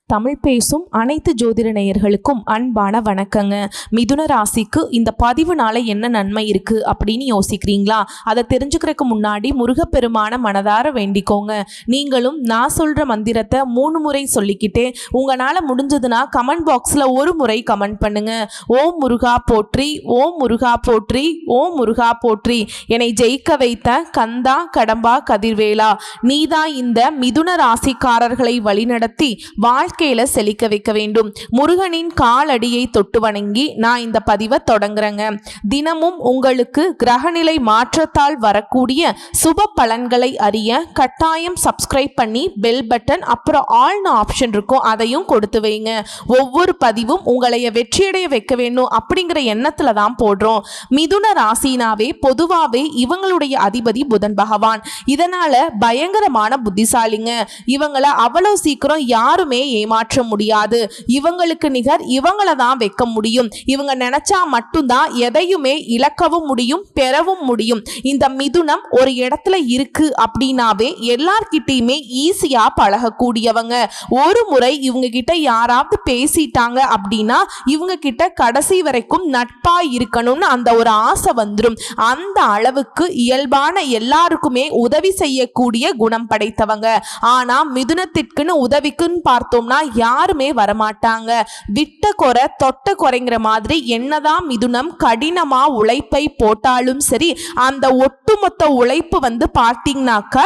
தமிழ் பேசும் அனைத்து ஜோதிட நேயர்களுக்கும் அன்பான வணக்கங்க. மிதுன ராசிக்கு இந்த பதிவுனால என்ன நன்மை இருக்கு அப்படின்னு யோசிக்கிறீங்களா? அதை தெரிஞ்சுக்கிறதுக்கு முன்னாடி முருகப்பெருமான மனதார வேண்டிக்கோங்க. நீங்களும் நான் சொல்ற மந்திரத்தை 3 முறை சொல்லிக்கிட்டே உங்களால முடிஞ்சதுன்னா கமெண்ட் பாக்ஸ்ல ஒரு முறை கமெண்ட் பண்ணுங்க. ஓம் முருகா போற்றி, ஓம் முருகா போற்றி, ஓம் முருகா போற்றி. என்னை ஜெயிக்க வைத்த கந்தா கடம்பா கதிர்வேலா, நீதான் இந்த மிதுன ராசிக்காரர்களை வழிநடத்தி வாழ்க்கையில செழிக்க வைக்க வேண்டும். முருகனின் காலடியை தொட்டு வணங்கி நான் இந்த பதிவை தொடங்குறேங்க. தினமும் உங்களுக்கு கிரகநிலை மாற்றத்தால் வரக்கூடிய சுப பலன்களை அறிய கட்டாயம் சப்ஸ்கிரைப் பண்ணி பெல் பட்டன் அப்புறம் ஆல்னு ஆப்ஷன் இருக்கும், அதையும் கொடுத்து வைங்க. ஒவ்வொரு பதிவும் உங்களை வெற்றியடைய வைக்க வேண்டும் அப்படிங்கிற எண்ணத்துல தான் போடுறோம். மிதுன ராசினாவே பொதுவாவே இவங்களுடைய அதிபதி புதன் பகவான். இதனால பயங்கரமான புத்திசாலிங்க. இவங்களை அவ்வளவு சீக்கிரம் யாருமே ஏமாற்ற முடியாது. இவங்களுக்கு நிகர் இவங்கள தான் வைக்க முடியும். இவங்க நினைச்சா மட்டும்தான் எதையுமே இழக்கவும் முடியும், பெறவும் முடியும். இந்த மிதுனம் ஒரு இடத்துல இருக்கு அப்படின்னாவே எல்லார்கிட்டையுமே ஈஸியா பழகக்கூடியவங்க. ஒரு முறை இவங்க கிட்ட யாராவது பேசிட்டாங்க அப்படின்னா இவங்க கிட்ட கடைசி வரைக்கும் நட்பா இருக்கணும்னு அந்த ஒரு ஆசை வந்துடும். அந்த அளவுக்கு இயல்பான எல்லாருக்குமே உதவி செய்யக்கூடிய குணம் படைத்தவங்க. ஆனா மிதுனத்திற்குன்னு உதவிக்குன்னு பார்த்தோம்னா யாருமே வரமாட்டாங்க. விட்ட குறை தொட்ட குறைங்கிற மாதிரி என்னதான் மிதுனம் கடினமா உழைப்பை போட்டாலும் சரி, அந்த ஒட்டுமொத்த உழைப்பு பார்த்தீங்கன்னாக்கா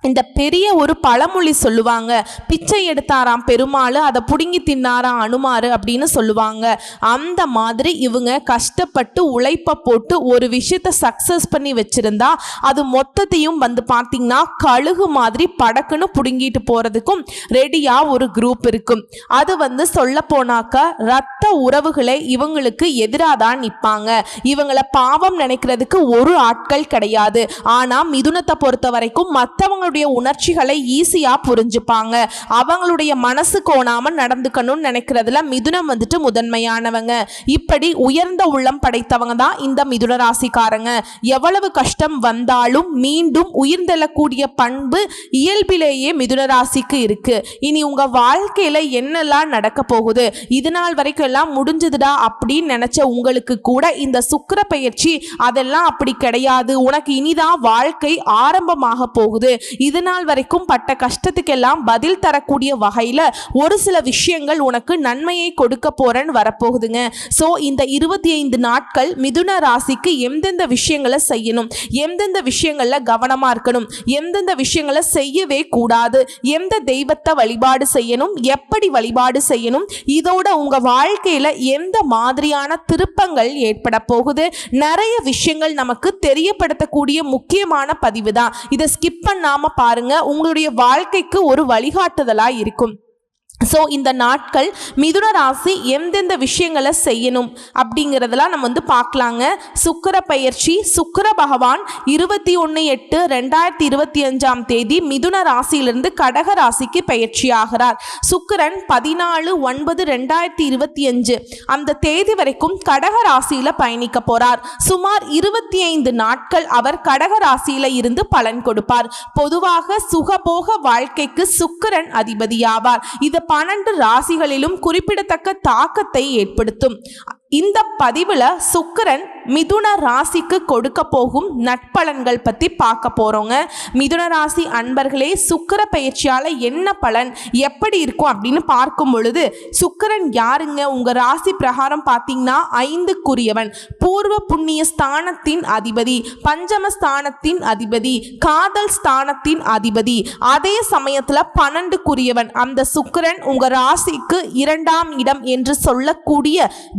இந்த பெரிய ஒரு பழமொழி சொல்லுவாங்க, பிச்சை எடுத்தாராம் பெருமாள் அதை புடுங்கி தின்னாராம் அனுமாரு அப்படின்னு சொல்லுவாங்க. அந்த மாதிரி இவங்க கஷ்டப்பட்டு உழைப்பை போட்டு ஒரு விஷயத்தை சக்சஸ் பண்ணி வச்சிருந்தா அது மொத்தத்தையும் பார்த்தீங்கன்னா கழுகு மாதிரி படக்குன்னு புடுங்கிட்டு போறதுக்கும் ரெடியா ஒரு குரூப் இருக்கும். அது சொல்ல போனாக்க ரத்த உறவுகளை இவங்களுக்கு எதிராக தான் நிற்பாங்க. இவங்களை பாவம் நினைக்கிறதுக்கு ஒரு ஆட்கள் கிடையாது. ஆனா மிதுனத்தை பொறுத்த வரைக்கும் மற்றவங்க உணர்ச்சிகளை ஈஸியா புரிஞ்சுப்பாங்க. அவங்களுடைய மனசு கோணாம நடந்துக்கணும்னு நினைக்கிறதுல மிதுனம் முதன்மையானவங்க. இப்படி உயர்ந்த உள்ளம் படைத்தவங்க தான் இந்த மிதுன ராசிக்காரங்க. எவ்வளவு கஷ்டம் வந்தாலும் மீண்டும் உயிர்ந்தெழக்கூடிய பண்பு இயல்பிலேயே மிதுன ராசிக்கு இருக்கு. இனி உங்க வாழ்க்கையில என்னெல்லாம் நடக்க போகுது, இது நாள் வரைக்கும் எல்லாம் முடிஞ்சதுடா அப்படின்னு நினைச்ச உங்களுக்கு கூட இந்த சுக்கிர பயிற்சி அதெல்லாம் அப்படி கிடையாது, உனக்கு இனிதான் வாழ்க்கை ஆரம்பமாக போகுது, இது நாள் வரைக்கும் பட்ட கஷ்டத்துக்கெல்லாம் பதில் தரக்கூடிய வகையில ஒரு சில விஷயங்கள் உனக்கு நன்மையை கொடுக்க போறேன்னு வரப்போகுதுங்க. சோ இந்த 25 நாட்கள் மிதுன ராசிக்கு எந்தெந்த விஷயங்களை செய்யணும், எந்தெந்த விஷயங்கள்ல கவனமா இருக்கணும், எந்தெந்த விஷயங்களை செய்யவே கூடாது, எந்த தெய்வத்தை வழிபாடு செய்யணும், எப்படி வழிபாடு செய்யணும், இதோட உங்க வாழ்க்கையில எந்த மாதிரியான திருப்பங்கள் ஏற்பட போகுது, நிறைய விஷயங்கள் நமக்கு தெரியப்படுத்தக்கூடிய முக்கியமான பதிவு தான். இதை ஸ்கிப் பண்ணாம பாருங்க, உங்களுடைய வாழ்க்கைக்கு ஒரு வழிகாட்டுதலா இருக்கும். ஸோ இந்த நாட்கள் மிதுன ராசி எந்தெந்த விஷயங்களை செய்யணும் அப்படிங்கிறதெல்லாம் நம்ம பார்க்கலாங்க. சுக்கிர பயிற்சி. சுக்கிர பகவான் 21/8/2025 தேதி மிதுன ராசியிலிருந்து கடக ராசிக்கு பயிற்சி ஆகிறார். சுக்கிரன் 14/9/2025 அந்த தேதி வரைக்கும் கடக ராசியில பயணிக்க போறார். சுமார் 25 நாட்கள் அவர் கடக ராசியில இருந்து பலன் கொடுப்பார். பொதுவாக சுகபோக வாழ்க்கைக்கு சுக்கிரன் அதிபதியாவார். இது 12 ராசிகளிலும் குறிப்பிடத்தக்க தாக்கத்தை ஏற்படுத்தும். இந்த பதிவுல சுக்கிரன் மிதுன ராசிக்கு கொடுக்க போகும் நட்பலன்கள் பத்தி பார்க்க போறோங்க. மிதுன ராசி அன்பர்களே, சுக்கிர பயிற்சியால என்ன பலன் எப்படி இருக்கும் அப்படின்னு பார்க்கும் பொழுது, சுக்கிரன் யாருங்க? உங்க ராசி பிரகாரம் பார்த்தீங்கன்னா 5க்குரியவன், பூர்வ புண்ணிய ஸ்தானத்தின் அதிபதி, பஞ்சம ஸ்தானத்தின் அதிபதி, காதல் ஸ்தானத்தின் அதிபதி, அதே சமயத்துல 12க்குரியவன். அந்த சுக்கிரன் உங்க ராசிக்கு 2ஆம் இடம் என்று சொல்லக்கூடிய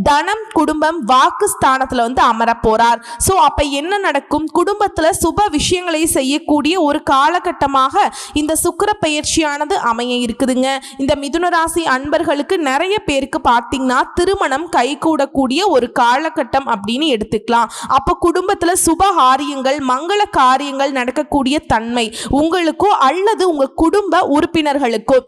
தனம், குடும்பம், வாக்கு ஸ்தானத்துல அமர போறார். சோ அப்ப என்ன நடக்கும்? குடும்பத்துல சுப விஷயங்களை செய்யக்கூடிய ஒரு காலகட்டமாக இந்த சுக்கிர பயிற்சியானது அமைய இருக்குதுங்க. இந்த மிதுன ராசி அன்பர்களுக்கு நிறைய பேருக்கு பார்த்தீங்கன்னா திருமணம் கைகூடக்கூடிய ஒரு காலகட்டம் அப்படின்னு எடுத்துக்கலாம். அப்ப குடும்பத்துல சுப காரியங்கள், மங்கள காரியங்கள் நடக்கக்கூடிய தன்மை உங்களுக்கோ அல்லது உங்க குடும்ப உறுப்பினர்களுக்கோ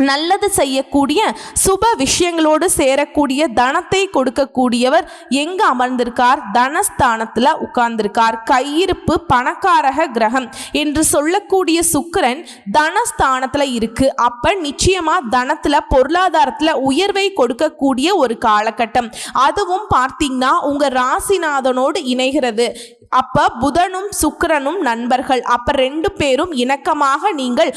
நல்லது செய்யக்கூடிய சுப விஷயங்களோடு சேரக்கூடிய தனத்தை கொடுக்கக்கூடியவர் எங்க அமர்ந்திருக்கார்? தனஸ்தானத்துல உட்கார்ந்திருக்கார். கையிருப்பு பணக்காரக கிரகம் என்று சொல்லக்கூடிய சுக்கிரன் தனஸ்தானத்துல இருக்கு. அப்ப நிச்சயமா தனத்துல பொருளாதாரத்துல உயர்வை கொடுக்கக்கூடிய ஒரு காலகட்டம். அதுவும் பார்த்தீங்கன்னா உங்க ராசிநாதனோடு இணைகிறது. அப்ப புதனும் சுக்கிரனும் நண்பர்கள். அப்ப ரெண்டு பேரும் இணக்கமாக நீங்கள்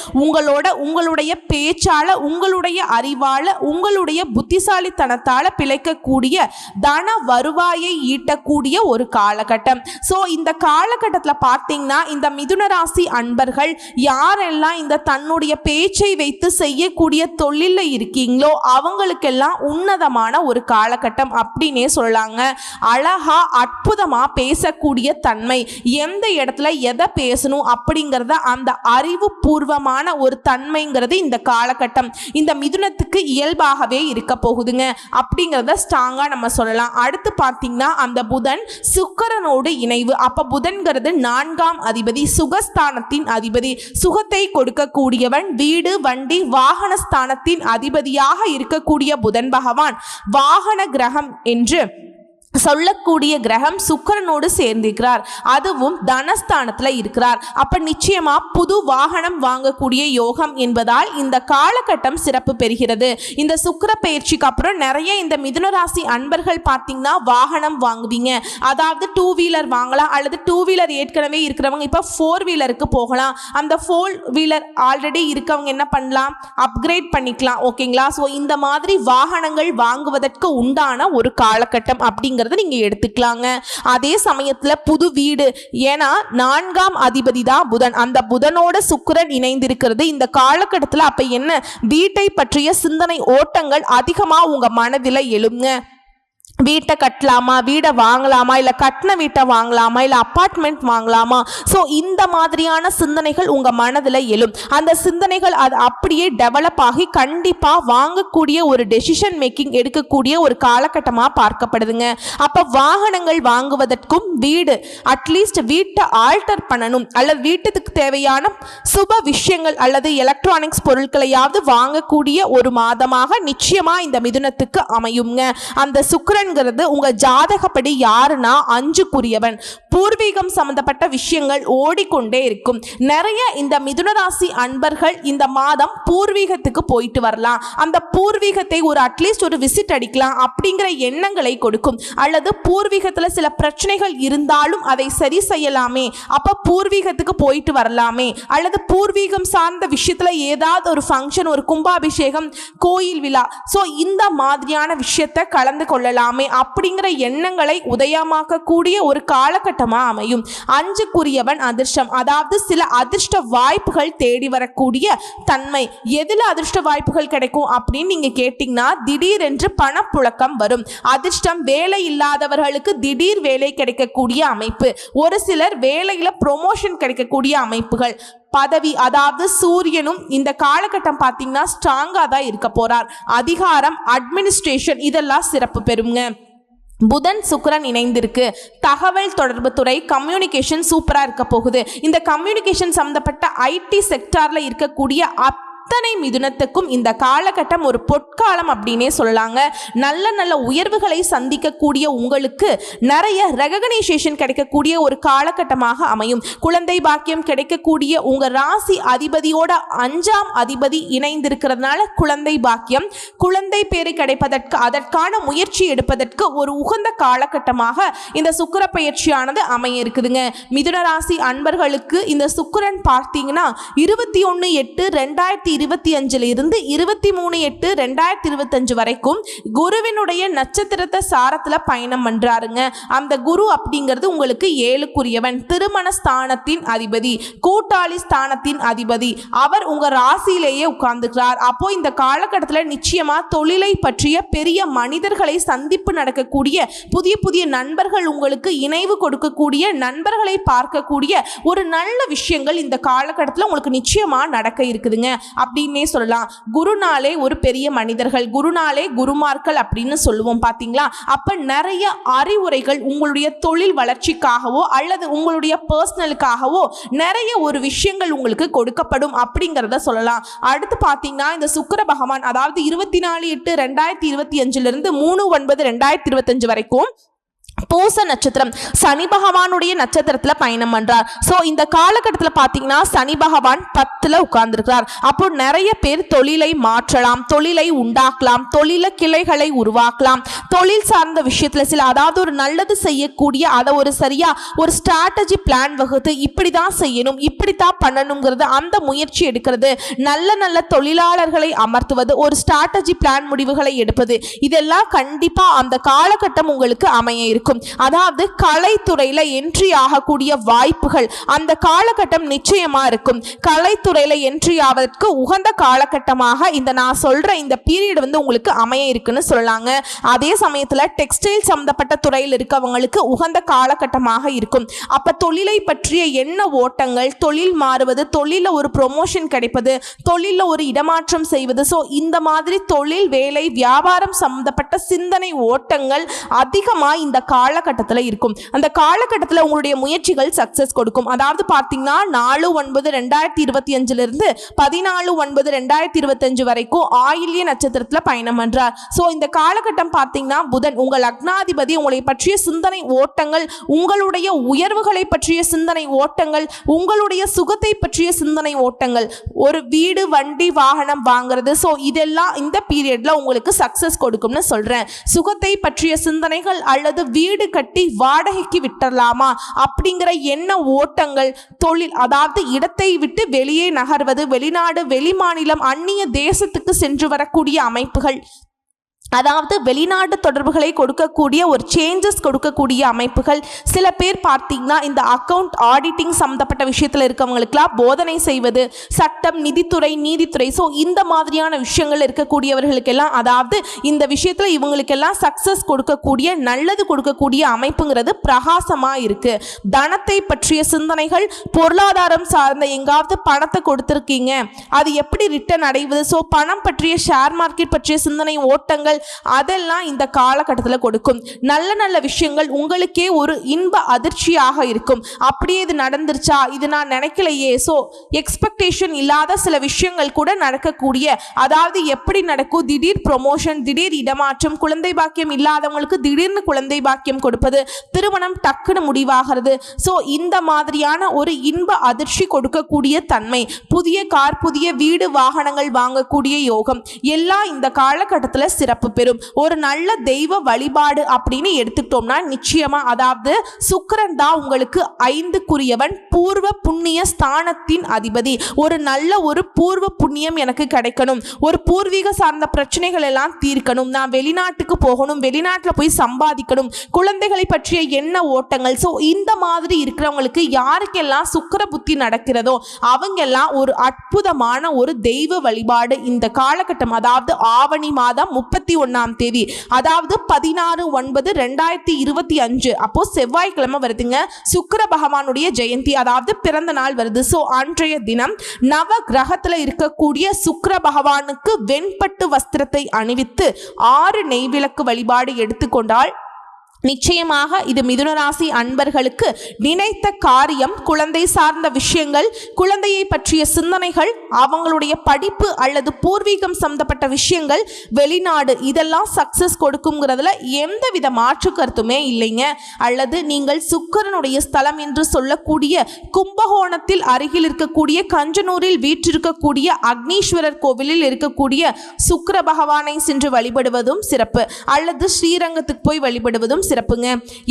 உங்களுடைய பேச்சால, உங்களுடைய அறிவால, உங்களுடைய புத்திசாலித்தனத்தால பிழைக்கக்கூடிய தன வருவாயை ஈட்டக்கூடிய ஒரு காலகட்டம். ஸோ இந்த காலகட்டத்தில் பார்த்தீங்கன்னா இந்த மிதுன ராசி அன்பர்கள் யாரெல்லாம் இந்த தன்னுடைய பேச்சை வைத்து செய்யக்கூடிய தொழிலில் இருக்கீங்களோ அவங்களுக்கெல்லாம் உன்னதமான ஒரு காலகட்டம் அப்படின்னே சொல்லலாங்க. அழகா அற்புதமா பேசக்கூடிய தன்மை, எந்த இடத்துல எதை பேசணும் அப்படிங்கிறத அந்த அறிவு பூர்வமான ஒரு தன்மைங்கிறது இந்த காலகட்டம் இந்த மிதுனத்துக்கு இயல்பாகவே இருக்க போகுதுங்க அப்படிங்கிறத ஸ்ட்ராங்கா நம்ம சொல்லலாம். அடுத்து பார்த்தீங்கன்னா அந்த புதன் சுக்கிரனோடு இணைவு. அப்ப புதன்கிறது 4ஆம் அதிபதி, சுகஸ்தானத்தின் அதிபதி, சுகத்தை கொடுக்கக்கூடியவன், வீடு வண்டி வாகனஸ்தானத்தின் அதிபதியாக இருக்கக்கூடிய புதன் பகவான் வாகன கிரகம் என்று சொல்லக்கூடிய கிரகம் சுக்கிரனோடு சேர்ந்திருக்கிறார். அதுவும் தனஸ்தானத்தில் இருக்கிறார். அப்ப நிச்சயமா புது வாகனம் வாங்கக்கூடிய யோகம் என்பதால் இந்த காலகட்டம் சிறப்பு பெறுகிறது. இந்த சுக்கிர பயிற்சிக்கு அப்புறம் நிறைய இந்த மிதுன ராசி அன்பர்கள் பார்த்தீங்கன்னா வாகனம் வாங்குவீங்க. அதாவது 2 வீலர் வாங்கலாம், அல்லது 2 வீலர் ஏற்கனவே இருக்கிறவங்க இப்போ 4 வீலருக்கு போகலாம். அந்த 4 வீலர் ஆல்ரெடி இருக்கவங்க என்ன பண்ணலாம்? அப்கிரேட் பண்ணிக்கலாம். ஓகேங்களா? ஸோ இந்த மாதிரி வாகனங்கள் வாங்குவதற்கு உண்டான ஒரு காலகட்டம் அப்படிங்க நீங்க எடுத்துக்கலாங்க. அதே சமயத்துல புது வீடு, ஏன்னா 4ஆம் அதிபதி தான் புதன், அந்த புதனோட சுக்கிரன் இணைந்திருக்கிறது இந்த காலகட்டத்தில். அப்ப என்ன, வீட்டை பற்றிய சிந்தனை ஓட்டங்கள் அதிகமா உங்க மனதில் எழுங்க. வீட்டை கட்டலாமா, வீடை வாங்கலாமா, இல்லை கட்டின வீட்டை வாங்கலாமா, இல்லை அப்பார்ட்மெண்ட் வாங்கலாமா? ஸோ இந்த மாதிரியான சிந்தனைகள் உங்கள் மனதில் எழும். அந்த சிந்தனைகள் அது அப்படியே டெவலப் ஆகி கண்டிப்பாக வாங்கக்கூடிய ஒரு டெசிஷன் மேக்கிங் எடுக்கக்கூடிய ஒரு காலகட்டமாக பார்க்கப்படுதுங்க. அப்போ வாகனங்கள் வாங்குவதற்கும் வீடு அட்லீஸ்ட் வீட்டை ஆல்டர் பண்ணணும், அல்லது வீட்டுக்கு தேவையான சுப விஷயங்கள் அல்லது எலக்ட்ரானிக்ஸ் பொருட்களையாவது வாங்கக்கூடிய ஒரு மாதமாக நிச்சயமாக இந்த மிதுனத்துக்கு அமையுங்க. அந்த சுக்கிரன் உங்க ஜாதகப்படி யாருன்னா 5க்குரியவன். பூர்வீகம் சம்பந்தப்பட்ட விஷயங்கள் ஓடிக்கொண்டே இருக்கும். நிறைய இந்த மிதுன ராசி அன்பர்கள் இந்த மாதம் பூர்வீகத்துக்கு போயிட்டு வரலாம். அந்த பூர்வீகத்தை ஒரு அட்லீஸ்ட் ஒரு விசிட் அடிக்கலாம் அப்படிங்கிற எண்ணங்களை கொடுக்கும். அல்லது பூர்வீகத்தில் சில பிரச்சனைகள் இருந்தாலும் அதை சரி செய்யலாமே, அப்ப பூர்வீகத்துக்கு போயிட்டு வரலாமே, அல்லது பூர்வீகம் சார்ந்த விஷயத்துல ஏதாவது ஒரு ஃபங்க்ஷன், ஒரு கும்பாபிஷேகம், கோயில் விழா, ஸோ இந்த மாதிரியான விஷயத்தை கலந்து கொள்ளலாமே அப்படிங்கிற எண்ணங்களை உதயமாக்கக்கூடிய ஒரு காலகட்டமா அமையும். 5க்குரியவன் அதிர்ஷ்டம், அதாவது சில அதிர்ஷ்ட வாய்ப்புகள் தேடி வரக்கூடிய தன்மை. எதுல அதிர்ஷ்ட வாய்ப்புகள் கிடைக்கும் அப்படின்னு நீங்க கேட்டீங்கன்னா திடீரென்று பணப்புழக்கம் வரும். அதிர்ஷ்டம், வேலை இல்லாதவர்களுக்கு திடீர் வேலை கிடைக்கக்கூடிய அமைப்பு, ஒரு சிலர் வேலையில ப்ரொமோஷன் கிடைக்கக்கூடிய அமைப்புகள், பதவி, அதாவது சூரியனும் இந்த காலகட்டம் பார்த்தீங்கன்னா ஸ்ட்ராங்கா தான் இருக்க போறார். அதிகாரம், அட்மினிஸ்ட்ரேஷன் இதெல்லாம் சிறப்பு பெறுங்க. புதன் சுக்கிரன் இணைந்திருக்கு. தகவல் தொடர்பு துறை, கம்யூனிகேஷன் சூப்பரா இருக்க போகுது. இந்த கம்யூனிகேஷன் சம்பந்தப்பட்ட ஐடி செக்டார்ல இருக்கக்கூடிய அத்தனை மிதுனத்துக்கும் இந்த காலகட்டம் ஒரு பொற்காலம் அப்படின்னே சொல்லலாங்க. நல்ல நல்ல உயர்வுகளை சந்திக்கக்கூடிய உங்களுக்கு நிறைய ரெகக்னைசேஷன் கிடைக்கக்கூடிய ஒரு காலகட்டமாக அமையும். குழந்தை பாக்கியம் கிடைக்கக்கூடிய உங்க ராசி அதிபதியோட 5ஆம் அதிபதி இணைந்திருக்கிறதுனால குழந்தை பாக்கியம், குழந்தை பேரு கிடைப்பதற்கு அதற்கான முயற்சி எடுப்பதற்கு ஒரு உகந்த காலகட்டமாக இந்த சுக்கிர பயிற்சியானது அமைய இருக்குதுங்க. மிதுன ராசி அன்பர்களுக்கு இந்த சுக்கிரன் பார்த்தீங்கன்னா 21/8/2025 இருந்து 23/8/2025 வரைக்கும் குருவினுடைய நட்சத்திரத்தை சாரத்துல பயணம் பண்றாருங்க. அந்த குரு அப்படிங்கிறது உங்களுக்கு 7க்குரியவன், திருமண ஸ்தானத்தின் அதிபதி, கூட்டாளி ஸ்தானத்தின் அதிபதி. அவர் உங்க ராசியிலேயே உட்கார்ந்துக்கிறார். அப்போ இந்த காலகட்டத்தில் நிச்சயமா தொழிலை பற்றிய பெரிய மனிதர்களை சந்திப்பு நடக்கக்கூடிய, புதிய புதிய நண்பர்கள் உங்களுக்கு இணைவு கொடுக்கக்கூடிய, நண்பர்களை பார்க்கக்கூடிய ஒரு நல்ல விஷயங்கள் இந்த காலகட்டத்தில் உங்களுக்கு நிச்சயமா நடக்க இருக்குதுங்க. அப்படின்னே சொல்லலாம். குருநாளே ஒரு பெரிய மனிதர்கள், குருநாளே குருமார்கள் அப்படின்னு சொல்லுவோம் பாத்தீங்களா. அப்ப நிறைய அறிவுரைகள் உங்களுடைய தொழில் வளர்ச்சிக்காகவோ அல்லது உங்களுடைய பர்சனலுக்காகவோ நிறைய ஒரு விஷயங்கள் உங்களுக்கு கொடுக்கப்படும் அப்படிங்கிறத சொல்லலாம். அடுத்து பாத்தீங்கன்னா இந்த சுக்கிர பகவான் அதாவது 24/8/2025 இருந்து 3/9/2025 வரைக்கும் பூச நட்சத்திரம் சனி பகவானுடைய நட்சத்திரத்துல பயணம் பண்றார். சோ இந்த காலகட்டத்தில் பாத்தீங்கன்னா சனி பகவான் 10ல உட்கார்ந்துருக்கிறார். அப்போ நிறைய பேர் தொழிலை மாற்றலாம், தொழிலை உண்டாக்கலாம், தொழில கிளைகளை உருவாக்கலாம், தொழில் சார்ந்த விஷயத்துல சில அதாவது ஒரு நல்லது செய்யக்கூடிய அதை ஒரு சரியா ஒரு ஸ்ட்ராட்டஜி பிளான் வகுத்து இப்படிதான் செய்யணும் இப்படித்தான் பண்ணணுங்கிறது அந்த முயற்சி எடுக்கிறது, நல்ல நல்ல தொழிலாளர்களை அமர்த்துவது, ஒரு ஸ்ட்ராட்டஜி பிளான் முடிவுகளை எடுப்பது, இதெல்லாம் கண்டிப்பா அந்த காலகட்டம் உங்களுக்கு அமைய இருக்கும். அதாவது கலைத்துறையில என்ட்ரி ஆகக்கூடிய வாய்ப்புகள் அந்த காலகட்டம் நிச்சயமா இருக்கும். கலைத்துறையில என்ட்ரி ஆவதற்கு உகந்த காலகட்டமாக இந்த நான் சொல்ற இந்த பீரியட் உங்களுக்கு அமைய இருக்குன்னு சொல்லலாங்க. அதே சமயத்துல டெக்ஸ்டைல் சம்பந்தப்பட்ட துறையில் இருக்கவங்களுக்கு உகந்த காலகட்டமாக இருக்கும். அப்ப தொழிலை பற்றிய என்ன ஓட்டங்கள், தொழில் மாறுவது, தொழில ஒரு ப்ரொமோஷன் கிடைப்பது, தொழில ஒரு இடமாற்றம் செய்வது, ஸோ இந்த மாதிரி தொழில் வேலை வியாபாரம் சம்பந்தப்பட்ட சிந்தனை ஓட்டங்கள் அதிகமா இந்த காலகட்டத்தில் இருக்கும். அந்த காலகட்டத்தில் உங்களுடைய முயற்சிகள் சக்சஸ் கொடுக்கும். அதாவது பார்த்தீங்கன்னா 4/9/2025 இருந்து 14/9/2025 வரைக்கும் ஆயில்ய நட்சத்திரத்தில் பயணம் பண்றார். ஸோ இந்த காலகட்டம் பார்த்தீங்கன்னா புதன் உங்கள் லக்னாதிபதி உங்களை பற்றிய சிந்தனை ஓட்டங்கள், உங்களுடைய உயர்வுகளை பற்றிய சிந்தனை ஓட்டங்கள், உங்களுடைய சுகத்தை பற்றிய சிந்தனை ஓட்டங்கள், ஒரு வீடு வண்டி வாகனம் வாங்குறது, ஸோ இதெல்லாம் இந்த பீரியட்ல உங்களுக்கு சக்சஸ் கொடுக்கும்னு சொல்றேன். சுகத்தை பற்றிய சிந்தனைகள் அல்லது வீடு கட்டி வாடகைக்கு விட்டுறலாமா அப்படிங்கிற என்ன ஓட்டங்கள், தொழில் அதாவது இடத்தை விட்டு வெளியே நகர்வது, வெளிநாடு வெளிமாநிலம் அந்நிய தேசத்துக்கு சென்று வரக்கூடிய அமைப்புகள், அதாவது வெளிநாட்டு தொடர்புகளை கொடுக்கக்கூடிய ஒரு சேஞ்சஸ் கொடுக்கக்கூடிய அமைப்புகள். சில பேர் பார்த்தீங்கன்னா இந்த அக்கவுண்ட் ஆடிட்டிங் சம்மந்தப்பட்ட விஷயத்தில் இருக்கவங்களுக்கெல்லாம் போதனை செய்வது, சட்டம் நிதித்துறை நீதித்துறை, ஸோ இந்த மாதிரியான விஷயங்கள் இருக்கக்கூடியவர்களுக்கெல்லாம் அதாவது இந்த விஷயத்தில் இவங்களுக்கெல்லாம் சக்சஸ் கொடுக்கக்கூடிய நல்லது கொடுக்கக்கூடிய அமைப்புங்கிறது பிரகாசமாக இருக்கு. தனத்தை பற்றிய சிந்தனைகள், பொருளாதாரம் சார்ந்த எங்காவது பணத்தை கொடுத்துருக்கீங்க அது எப்படி ரிட்டர்ன் அடைவது, ஸோ பணம் பற்றிய ஷேர் மார்க்கெட் பற்றிய சிந்தனை ஓட்டங்கள் அதெல்லாம் இந்த காலகட்டத்தில் கொடுக்கும். நல்ல நல்ல விஷயங்கள் உங்களுக்கே ஒரு இன்ப அதிர்ச்சியாக இருக்கும். அப்படியே இது நடந்துருச்சா, இது நான் நினைக்கலையே, ஸோ எக்ஸ்பெக்டேஷன் இல்லாத சில விஷயங்கள் கூட நடக்கக்கூடிய, அதாவது எப்படி நடக்கும், திடீர் ப்ரொமோஷன், திடீர் இடமாற்றம், குழந்தை பாக்கியம் இல்லாதவங்களுக்கு திடீர்னு குழந்தை பாக்கியம் கொடுப்பது, திருமணம் டக்குன்னு முடிவாகிறது, ஸோ இந்த மாதிரியான ஒரு இன்ப அதிர்ச்சி கொடுக்கக்கூடிய தன்மை, புதிய கார் புதிய வீடு வாகனங்கள் வாங்கக்கூடிய யோகம் எல்லாம் இந்த காலகட்டத்தில் சிறப்பு பெறும். ஒரு நல்ல தெய்வ வழிபாடு அப்படின்னு எடுத்துக்கிட்டோம்னா நிச்சயமா அதாவது சுக்கிரன் தான் உங்களுக்கு 5க்குரியவன், பூர்வ புண்ணிய ஸ்தானத்தின் அதிபதி. ஒரு நல்ல ஒரு பூர்வ புண்ணியம் எனக்கு கிடைக்கணும், ஒரு பூர்வீக சார்ந்த பிரச்சனைகள் எல்லாம் தீர்க்கணும், நான் வெளிநாட்டுக்கு போகணும், வெளிநாட்டில் போய் சம்பாதிக்கணும், குழந்தைகளை பற்றிய என்ன ஓட்டங்கள், ஸோ இந்த மாதிரி இருக்கிறவங்களுக்கு யாருக்கெல்லாம் சுக்கிர புத்தி நடக்கிறதோ அவங்கெல்லாம் ஒரு அற்புதமான ஒரு தெய்வ வழிபாடு இந்த காலகட்டம், அதாவது ஆவணி மாதம் 31ஆம் தேதி, அதாவது 16/9/2025 அப்போ செவ்வாய்க்கிழமை வருதுங்க. சுக்கிர பகவானுடைய ஜெயந்தி, அதாவது பிறந்த நாள் வருது. ஸோ அன்றைய தினம் நவ கிரகத்தில் இருக்கக்கூடிய சுக்கிர பகவானுக்கு வெண்பட்டு வஸ்திரத்தை அணிவித்து 6 நெய்விளக்கு வழிபாடு எடுத்துக்கொண்டால் நிச்சயமாக இது மிதுன ராசி அன்பர்களுக்கு நினைத்த காரியம், குழந்தை சார்ந்த விஷயங்கள், குழந்தையை பற்றிய சிந்தனைகள், அவங்களுடைய படிப்பு அல்லது பூர்வீகம் சம்பந்தப்பட்ட விஷயங்கள், வெளிநாடு இதெல்லாம் சக்சஸ் கொடுக்குங்கிறதுல எந்தவித மாற்று கருத்துமே இல்லைங்க. அல்லது நீங்கள் சுக்கிரனுடைய ஸ்தலம் என்று சொல்லக்கூடிய கும்பகோணத்தில் அருகில் இருக்கக்கூடிய கஞ்சனூரில் வீற்றிருக்கக்கூடிய அக்னீஸ்வரர் கோவிலில் இருக்கக்கூடிய சுக்கிர பகவானை சென்று வழிபடுவதும் சிறப்பு, அல்லது ஸ்ரீரங்கத்துக்கு போய் வழிபடுவதும் சிறப்புங்க.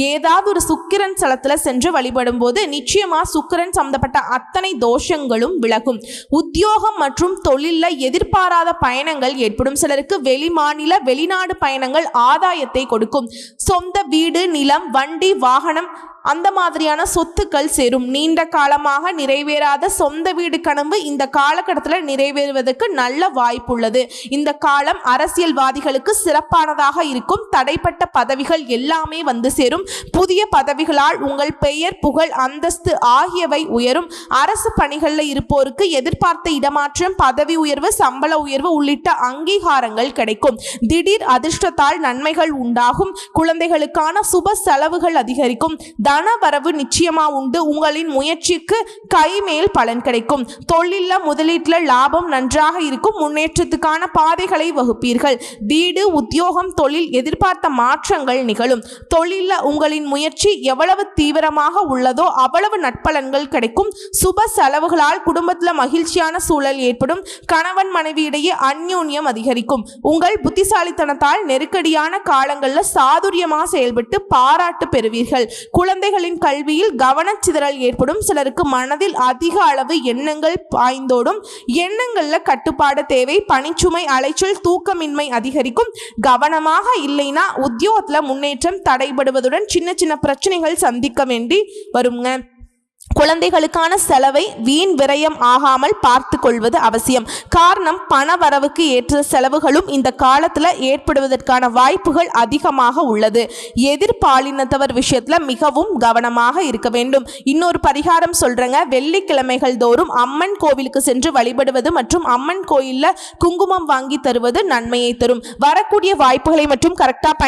ஏதாவது ஒரு சுக்கிரன் ஸ்தலத்துல சென்று வழிபடும் போது நிச்சயமா சுக்கிரன் சம்பந்தப்பட்ட அத்தனை தோஷங்களும் விலகும். உத்தியோகம் மற்றும் தொழில எதிர்பாராத பயணங்கள் ஏற்படும். சிலருக்கு வெளி மாநில வெளிநாடு பயணங்கள் ஆதாயத்தை கொடுக்கும். சொந்த வீடு நிலம் வண்டி வாகனம் அந்த மாதிரியான சொத்துக்கள் சேரும். நீண்ட காலமாக நிறைவேறாத சொந்த வீடு கனவு இந்த காலகட்டத்தில் நிறைவேறுவதற்கு நல்ல வாய்ப்பு உள்ளது. இந்த காலம் அரசியல்வாதிகளுக்கு சிறப்பானதாக இருக்கும். தடைப்பட்ட பதவிகள் எல்லாமே வந்து சேரும். புதிய பதவிகளால் உங்கள் பெயர், புகழ், அந்தஸ்து ஆகியவை உயரும். அரசு பணிகளில் இருப்போருக்கு எதிர்பார்த்த இடமாற்றம், பதவி உயர்வு, சம்பள உயர்வு உள்ளிட்ட அங்கீகாரங்கள் கிடைக்கும். திடீர் அதிர்ஷ்டத்தால் நன்மைகள் உண்டாகும். குழந்தைகளுக்கான சுப செலவுகள் அதிகரிக்கும். தன வரவு நிச்சயமா உண்டு. உங்களின் முயற்சிக்கு கைமேல் பலன் கிடைக்கும். தொழில முதலீட்டுல லாபம் நன்றாக இருக்கும். முன்னேற்றத்துக்கான பாதைகளை வகுப்பீர்கள். வீடு, உத்தியோகம், தொழில் எதிர்பார்த்த மாற்றங்கள் நிகழும். தொழில உங்களின் முயற்சி எவ்வளவு தீவிரமாக உள்ளதோ அவ்வளவு நற்பலன்கள் கிடைக்கும். சுப செலவுகளால் குடும்பத்துல மகிழ்ச்சியான சூழல் ஏற்படும். கணவன் மனைவி இடையே அந்யோன்யம் அதிகரிக்கும். உங்கள் புத்திசாலித்தனத்தால் நெருக்கடியான காலங்களில் சாதுரியமாக செயல்பட்டு பாராட்டு பெறுவீர்கள். குழந்தைகளின் கல்வியில் கவனச்சிதறல் ஏற்படும். சிலருக்கு மனதில் அதிக அளவு எண்ணங்கள் பாய்ந்தோடும். எண்ணங்கள்ல கட்டுப்பாடு தேவை. பணிச்சுமை, அலைச்சல், தூக்கமின்மை அதிகரிக்கும். கவனமாக இல்லைன்னா உத்தியோகத்துல முன்னேற்றம் தடைபடுவதுடன் சின்ன சின்ன பிரச்சனைகள் சந்திக்க வேண்டி வருங்க. குழந்தைகளுக்கான செலவை வீண் விரயம் ஆகாமல் பார்த்து கொள்வது அவசியம். காரணம், பண வரவுக்கு ஏற்ற செலவுகளும் இந்த காலத்துல ஏற்படுவதற்கான வாய்ப்புகள் அதிகமாக உள்ளது. எதிர்பாலினத்தவர் விஷயத்துல மிகவும் கவனமாக இருக்க வேண்டும். இன்னொரு பரிகாரம் சொல்றேங்க. வெள்ளிக்கிழமைகள் தோறும் அம்மன் கோவிலுக்கு சென்று வழிபடுவது மற்றும் அம்மன் கோயில்ல குங்குமம் வாங்கி தருவது நன்மையை தரும். வரக்கூடிய வாய்ப்புகளை மற்றும் கரெக்டா